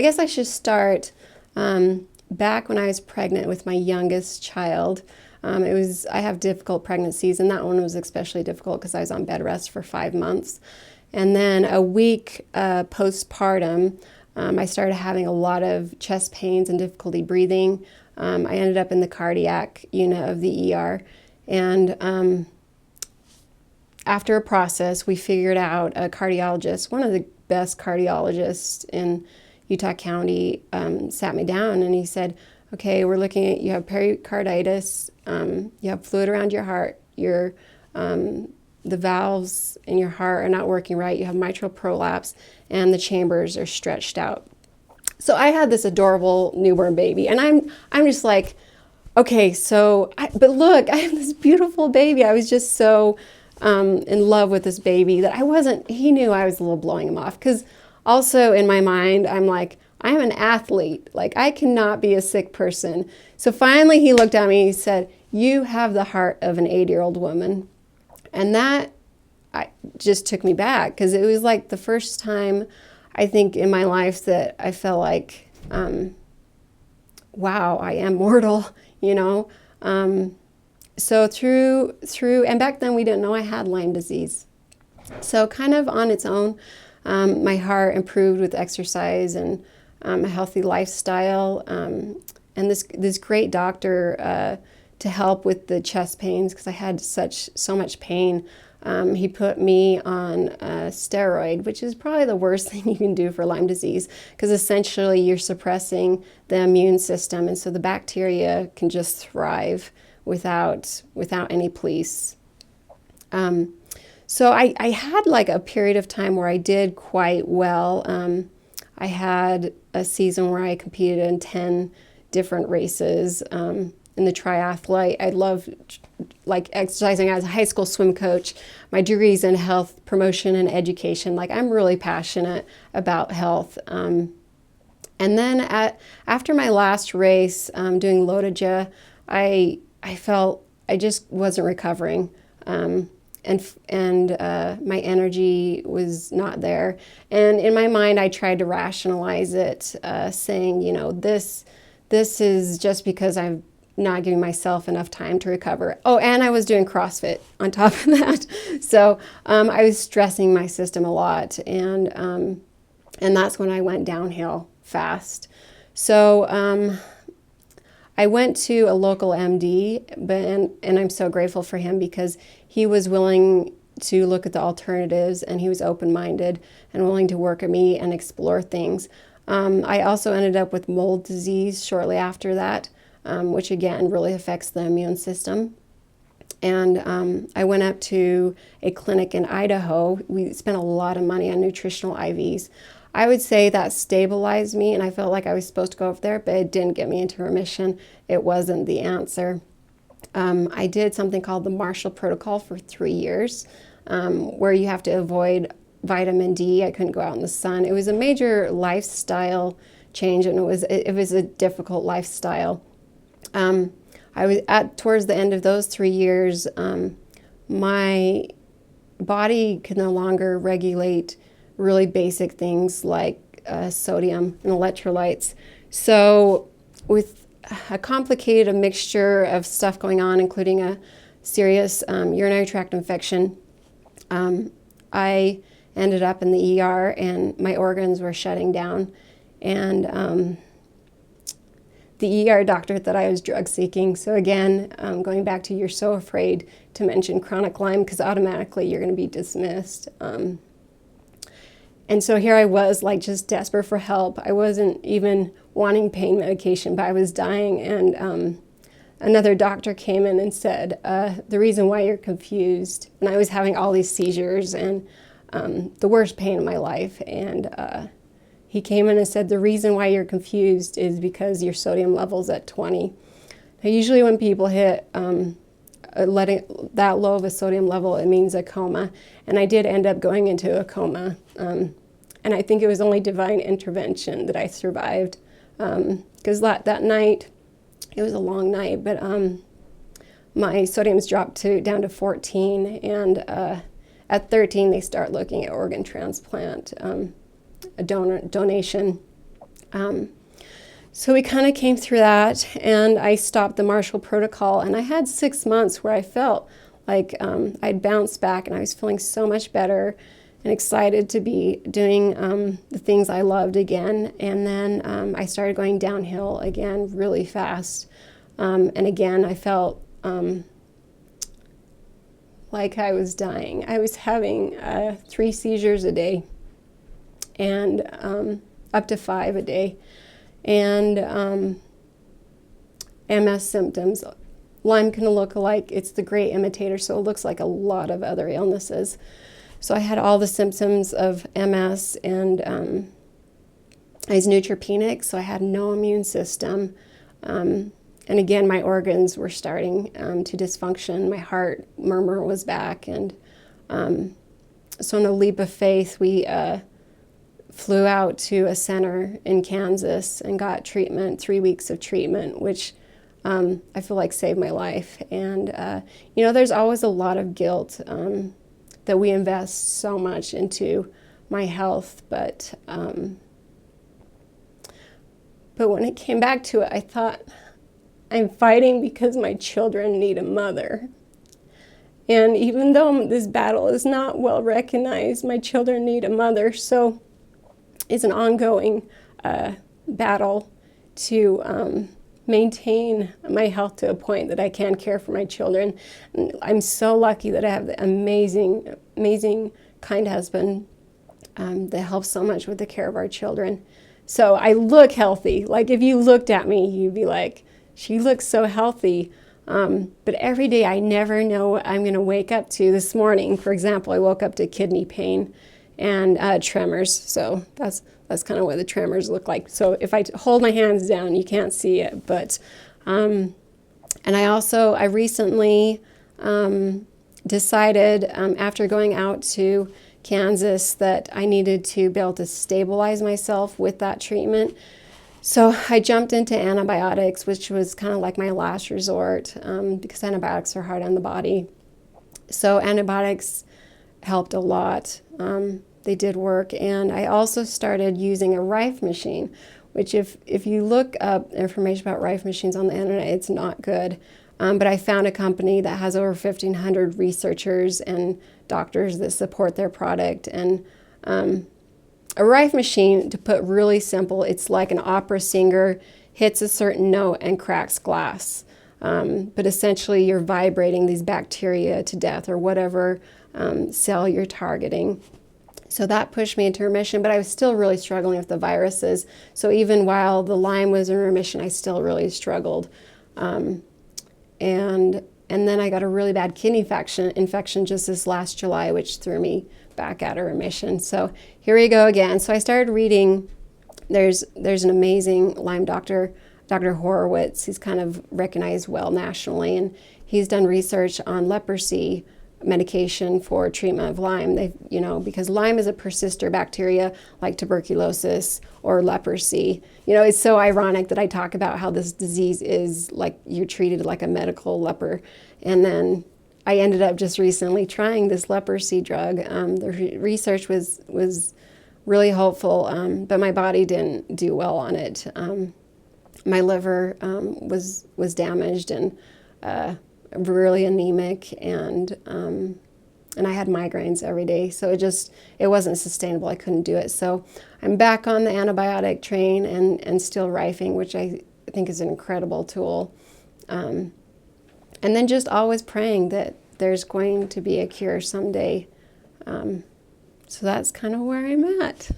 I guess I should start back when I was pregnant with my youngest child. I have difficult pregnancies, and that one was especially difficult because I was on bed rest for 5 months. And then a week postpartum, I started having a lot of chest pains and difficulty breathing. I ended up in the cardiac unit of the ER. And after a process, we figured out a cardiologist, one of the best cardiologists in Utah County, sat me down and he said, okay, we're looking at, you have pericarditis, you have fluid around your heart, the valves in your heart are not working right, you have mitral prolapse, and the chambers are stretched out. So I had this adorable newborn baby, and I'm just like, okay, but look, I have this beautiful baby. I was just so in love with this baby that he knew I was a little blowing him off, because also in my mind, I'm like, I am an athlete. Like, I cannot be a sick person. So finally he looked at me and he said, you have the heart of an 80-year-old woman. And that just took me back, because it was like the first time, I think, in my life that I felt like, wow, I am mortal, you know. So and back then we didn't know I had Lyme disease. So kind of on its own, my heart improved with exercise and a healthy lifestyle, and this great doctor to help with the chest pains, because I had so much pain. He put me on a steroid, which is probably the worst thing you can do for Lyme disease, because essentially you're suppressing the immune system, and so the bacteria can just thrive without any police. So I had like a period of time where I did quite well. I had a season where I competed in 10 different races in the triathlete. I loved like exercising as a high school swim coach. My degree's in health promotion and education. Like, I'm really passionate about health. And then after my last race, doing Lotoja, I felt I just wasn't recovering. And my energy was not there. And in my mind, I tried to rationalize it, saying, you know, this is just because I'm not giving myself enough time to recover. Oh, and I was doing CrossFit on top of that. So I was stressing my system a lot. And that's when I went downhill fast. So I went to a local MD, and I'm so grateful for him, because he was willing to look at the alternatives, and he was open-minded and willing to work at me and explore things. I also ended up with mold disease shortly after that, which again really affects the immune system. And I went up to a clinic in Idaho. We spent a lot of money on nutritional IVs. I would say that stabilized me, and I felt like I was supposed to go up there, but it didn't get me into remission. It wasn't the answer. I did something called the Marshall Protocol for 3 years, where you have to avoid vitamin D. I couldn't go out in the sun. It was a major lifestyle change, and it was a difficult lifestyle. I was towards the end of those 3 years, my body could no longer regulate really basic things like sodium and electrolytes. So with a complicated mixture of stuff going on, including a serious urinary tract infection, I ended up in the ER, and my organs were shutting down. And the ER doctor thought I was drug seeking. So again, going back to, you're so afraid to mention chronic Lyme because automatically you're going to be dismissed. And so here I was, like, just desperate for help. I wasn't even wanting pain medication, but I was dying. And another doctor came in and said, the reason why you're confused, and I was having all these seizures and the worst pain in my life. And he came in and said, the reason why you're confused is because your sodium level's at 20. Now, usually when people hit letting that low of a sodium level, it means a coma. And I did end up going into a coma. And I think it was only divine intervention that I survived. Because that night, it was a long night, but my sodium's dropped down to 14. And at 13, they start looking at organ transplant, a donation. So we kind of came through that, and I stopped the Marshall Protocol, and I had 6 months where I felt like I'd bounced back, and I was feeling so much better and excited to be doing the things I loved again. And then I started going downhill again really fast. And again, I felt like I was dying. I was having 3 seizures a day, and up to 5 a day. And MS symptoms. Lyme can look like it's the great imitator, so it looks like a lot of other illnesses. So I had all the symptoms of MS, and I was neutropenic, so I had no immune system. And again, my organs were starting to dysfunction. My heart murmur was back. And so in a leap of faith, we flew out to a center in Kansas and got treatment, 3 weeks of treatment, which I feel like saved my life. And, there's always a lot of guilt that we invest so much into my health. But when it came back to it, I thought, I'm fighting because my children need a mother. And even though this battle is not well recognized, my children need a mother. So it's an ongoing battle to maintain my health to a point that I can care for my children. And I'm so lucky that I have the amazing, amazing, kind husband that helps so much with the care of our children. So I look healthy. Like if you looked at me, you'd be like, she looks so healthy. But every day I never know what I'm going to wake up to. This morning, for example, I woke up to kidney pain and tremors. So that's kind of what the tremors look like. So if I hold my hands down, you can't see it. But and I recently decided after going out to Kansas that I needed to be able to stabilize myself with that treatment. So I jumped into antibiotics, which was kind of like my last resort because antibiotics are hard on the body. So antibiotics helped a lot. They did work. And I also started using a Rife machine, which if you look up information about Rife machines on the internet, it's not good. But I found a company that has over 1,500 researchers and doctors that support their product. And a Rife machine, to put really simple, it's like an opera singer hits a certain note and cracks glass. But essentially you're vibrating these bacteria to death or whatever cell you're targeting. So that pushed me into remission, but I was still really struggling with the viruses. So even while the Lyme was in remission, I still really struggled. And then I got a really bad kidney infection just this last July, which threw me back out of remission. So here we go again. So I started reading. There's an amazing Lyme doctor, Dr. Horowitz. He's kind of recognized well nationally, and he's done research on leprosy medication for treatment of Lyme. Because Lyme is a persister bacteria like tuberculosis or leprosy. It's so ironic that I talk about how this disease is like you're treated like a medical leper. And then I ended up just recently trying this leprosy drug. The research was really hopeful, but my body didn't do well on it. My liver was damaged and really anemic, and I had migraines every day, so it wasn't sustainable. I couldn't do it. So I'm back on the antibiotic train and still rifing, which I think is an incredible tool. And then just always praying that there's going to be a cure someday. So that's kind of where I'm at.